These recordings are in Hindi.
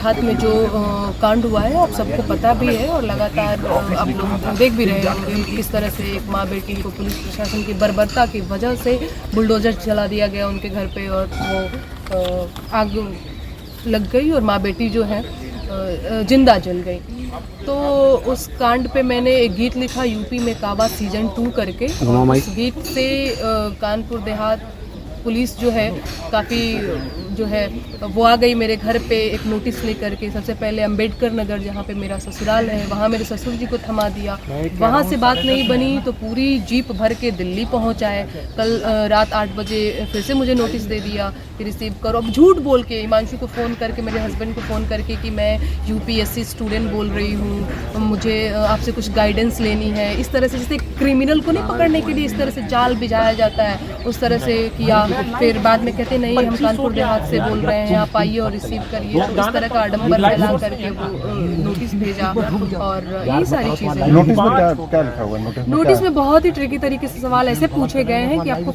देहात में जो कांड हुआ है आप सबको पता भी है और लगातार आप लोग देख भी रहे होंगे किस तरह से एक माँ बेटी को पुलिस प्रशासन की बर्बरता की वजह से बुलडोजर चला दिया गया उनके घर पे और वो आग लग गई और माँ बेटी जो है जिंदा जल गई। तो उस कांड पे मैंने एक गीत लिखा यूपी में काबा सीजन 2 करके। उस गीत से कानपुर देहात पुलिस जो है काफ़ी जो है वो आ गई मेरे घर पे एक नोटिस लेकर के। सबसे पहले अंबेडकर नगर जहाँ पे मेरा ससुराल है वहाँ मेरे ससुर जी को थमा दिया। वहाँ से बात नहीं बनी तो पूरी जीप भर के दिल्ली पहुँचाए। कल रात 8 बजे फिर से मुझे नोटिस दे दिया कि रिसीव करो। अब झूठ बोल के हिमांशु को फ़ोन करके मेरे हस्बैंड को फ़ोन करके कि मैं यूपीएससी स्टूडेंट बोल रही हूँ, मुझे आपसे कुछ गाइडेंस लेनी है। इस तरह से जैसे क्रिमिनल को नहीं पकड़ने के लिए इस तरह से जाल बिछाया जाता है उस तरह से किया। फिर बाद में कहते नहीं हम कानपुर देहात से बोल रहे हैं, आप आइए और रिसीव करिए। तो इस तरह का आडंबर फैला करके वो नोटिस भेजा और यही सारी चीज़ें। नोटिस में क्या लिखा हुआ है? नोटिस में बहुत ही ट्रिकी तरीके से सवाल ऐसे पूछे गए हैं कि आपको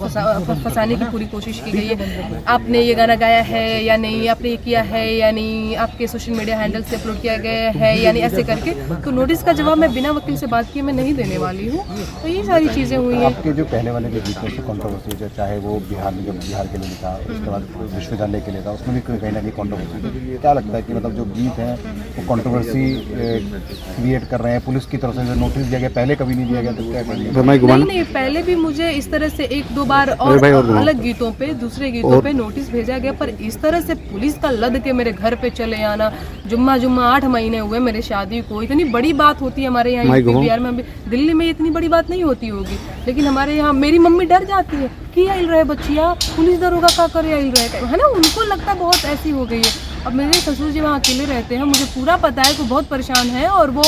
फंसाने की पूरी कोशिश की गई है। आपने ये गाना गाया है या नहीं, आपने ये किया है या नहीं, आपके सोशल मीडिया हैंडल से अपलोड किया गया है या नहीं, ऐसे करके। तो नोटिस का जवाब मैं बिना वकील से बात किए मैं नहीं देने वाली हूँ। तो ये सारी चीज़ें हुई हैं। आपके जो पहले वाले जो गीतों से कंट्रोवर्सी है, चाहे वो बिहार में जब बिहार के लिए लिखा, उसके बाद विश्वविद्यालय के लिए था, उसमें भी कहीं ना कहीं कंट्रोवर्सी। क्या लगता है कि मतलब जो गीत हैं वो कंट्रोवर्सी क्रिएट कर रहे हैं? पुलिस की तरफ से जो नोटिस दिया गया पहले कभी नहीं दिया गया, तो क्या करेंगे? नहीं, पहले भी मुझे इस तरह से 1-2 बार और अलग गीतों पे दूसरे गीतों पे नोटिस भेजा गया, पर इस तरह से पुलिस का लद के मेरे घर पे चले आना। जुम्मा 8 महीने हुए मेरे शादी को, इतनी बड़ी बात होती है हमारे यहाँ बिहार में। दिल्ली में इतनी बड़ी बात नहीं होती होगी, लेकिन हमारे यहाँ मेरी मम्मी डर जाती है कि आइल रहे बच्चिया, पुलिस दरोगा का करे आइल रहे, है ना। उनको लगता बहुत ऐसी हो गई है। अब मेरे ससुर जी वहाँ अकेले रहते हैं, मुझे पूरा पता है कि बहुत परेशान है और वो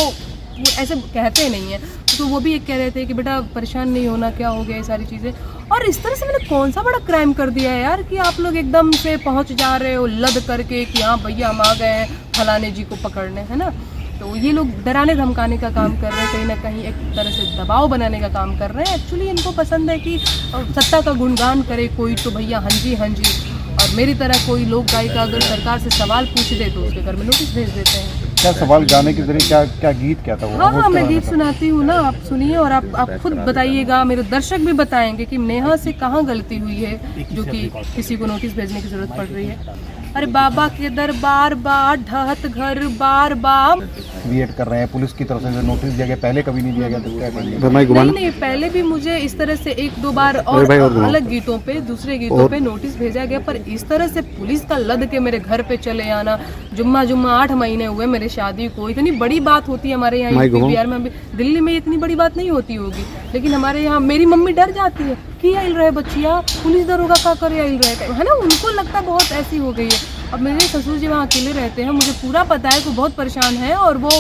ऐसे कहते नहीं है। तो वो भी एक कह रहे थे कि बेटा परेशान नहीं होना, क्या हो गया, ये सारी चीज़ें। और इस तरह से मैंने कौन सा बड़ा क्राइम कर दिया है यार कि आप लोग एकदम से पहुंच जा रहे हो लद करके कि हाँ भैया हम आ गए हैं फलाने जी को पकड़ने, है ना। तो ये लोग डराने धमकाने का काम कर रहे हैं, कहीं ना कहीं एक तरह से दबाव बनाने का काम कर रहे हैं। एक्चुअली इनको पसंद है कि सत्ता का गुणगान करे कोई तो भैया हाँ जी। और मेरी तरह कोई लोक गायिका अगर सरकार से सवाल पूछ दे तो उसके घर में नोटिस भेज देते हैं। क्या सवाल गाने के जरिए क्या गीत क्या था वो? हाँ, मैं गीत सुनाती हूँ ना, आप सुनिए और आप खुद बताइएगा, मेरे दर्शक भी बताएंगे कि नेहा से कहाँ गलती हुई है जो कि किसी को नोटिस भेजने की जरूरत पड़ रही है। अरे बाबा के दरबार बा ढहत घर बार बा क्रिएट कर रहे हैं पुलिस की तरफ से जो नोटिस दिया गया पहले कभी नहीं दिया गया, तो क्या करेंगे? नहीं, पहले भी मुझे इस तरह से 1-2 बार और अलग गीतों पे दूसरे गीतों पे नोटिस भेजा गया, पर इस तरह से पुलिस का लद के मेरे घर पे चले आना। जुम्मा 8 महीने हुए मेरे शादी को, इतनी बड़ी बात होती है हमारे यहाँ बिहार में। दिल्ली में इतनी बड़ी बात नहीं होती होगी, लेकिन हमारे यहाँ मेरी मम्मी डर जाती है कि आइल रहे बच्चिया, पुलिस दरोगा का करे आइल रहे, है ना। उनको लगता बहुत ऐसी हो गई है। अब मेरे ससुर जी वहाँ अकेले रहते हैं, मुझे पूरा पता है कि बहुत परेशान है और वो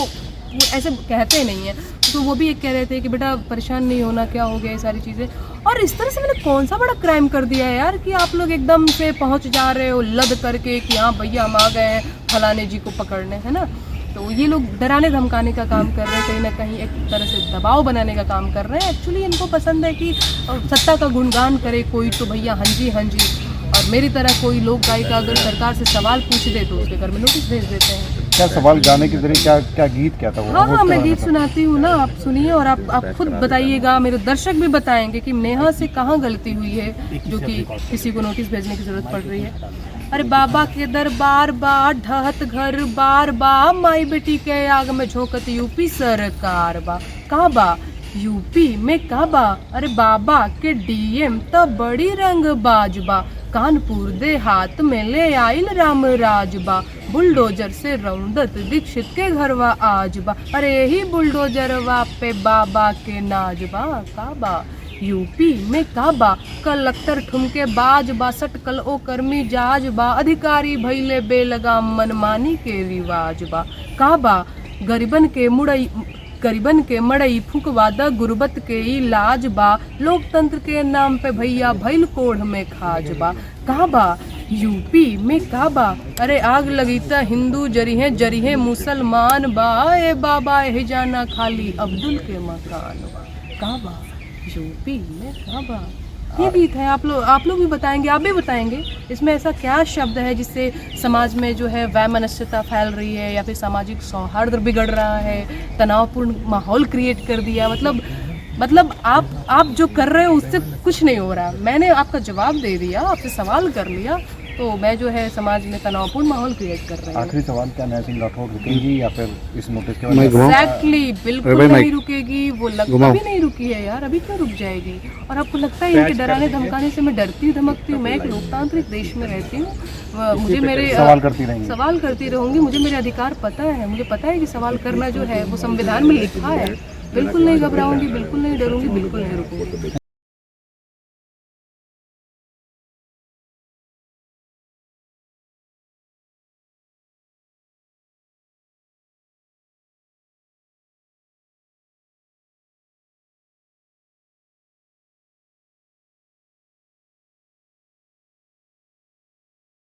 ऐसे कहते नहीं है। तो वो भी एक कह रहे थे कि बेटा परेशान नहीं होना, क्या हो गया, ये सारी चीज़ें। और इस तरह से मैंने कौन सा बड़ा क्राइम कर दिया है यार कि आप लोग एकदम से पहुँच जा रहे हो लद करके कि हाँ भैया हम आ गए हैं फलाने जी को पकड़ने, है ना। तो ये लोग डराने धमकाने का काम कर रहे हैं, कहीं ना कहीं एक तरह से दबाव बनाने का काम कर रहे हैं। एक्चुअली इनको पसंद है कि सत्ता का गुणगान करे कोई तो भैया हाँ जी। और मेरी तरह कोई लोक गायिका अगर सरकार से सवाल पूछ दे तो उसके घर में नोटिस भेज देते हैं। क्या सवाल गाने के जरिए क्या गीत क्या था वो? हाँ, मैं गीत सुनाती हूँ ना, आप सुनिए और आप खुद बताइएगा, मेरे दर्शक भी बताएंगे कि नेहा से कहाँ गलती हुई है जो कि किसी को नोटिस भेजने की जरूरत पड़ रही है। अरे बाबा के दरबार बा ढहत घर बार बा, माई बेटी के आग में झोंकत यूपी सरकार बा। कहाँ बा? यूपी में कहाँ बा? अरे बाबा के डीएम त बड़ी रंग बाजबा, कानपुर देहात में ले आइल राम राजबा, बुलडोजर से रौंदत दीक्षित के घरवा आजबा। अरे यही बुलडोजरवा पे बाबा के नाजबा। काबा यूपी में काबा कलेक्टर ठुमके बाजबा, सटकल ओ कर्मी जाजबा, अधिकारी भैले बेलगाम मनमानी के रिवाजबा। काबा गरीबन के मड़ई फुकवा द गुर्बत के इलाज बा, लोकतंत्र के नाम पे भैया भैल कोढ़ में खाजबा। कहाँ बा? यूपी में कहाँ बा? अरे आग लगी त हिंदू जरिहे मुसलमान बा, ए बाबा ए जाना खाली अब्दुल के मकान बा। कहाँ बा? यूपी में कहाँ बा? ये गीत है, आप लोग भी बताएंगे, आप भी बताएंगे इसमें ऐसा क्या शब्द है जिससे समाज में जो है वैमनस्यता फैल रही है या फिर सामाजिक सौहार्द बिगड़ रहा है, तनावपूर्ण माहौल क्रिएट कर दिया। मतलब आप जो कर रहे हो उससे कुछ नहीं हो रहा। मैंने आपका जवाब दे दिया, आपसे सवाल कर लिया, तो मैं जो है समाज में तनावपूर्ण माहौल क्रिएट कर रही हूँ। आखिरी सवाल, क्या नया सिंह राठौर रुकेगी या फिर इस नोटिस के मैं घुमाऊं? एग्जैक्टली, बिल्कुल नहीं रुकेगी वो। कभी नहीं रुकी है यार, अभी क्यों रुक जाएगी? और आपको लगता है इनके डराने धमकाने से मैं डरती धमकती हूँ? मैं एक लोकतांत्रिक देश में रहती हूँ, मुझे मेरे सवाल करती रहेंगी। सवाल करती रहूंगी। मुझे मेरे अधिकार पता है, मुझे पता है कि सवाल करना जो है वो संविधान में लिखा है। बिल्कुल नहीं घबराऊंगी, बिल्कुल नहीं डरूंगी, बिल्कुल नहीं रुकूंगी।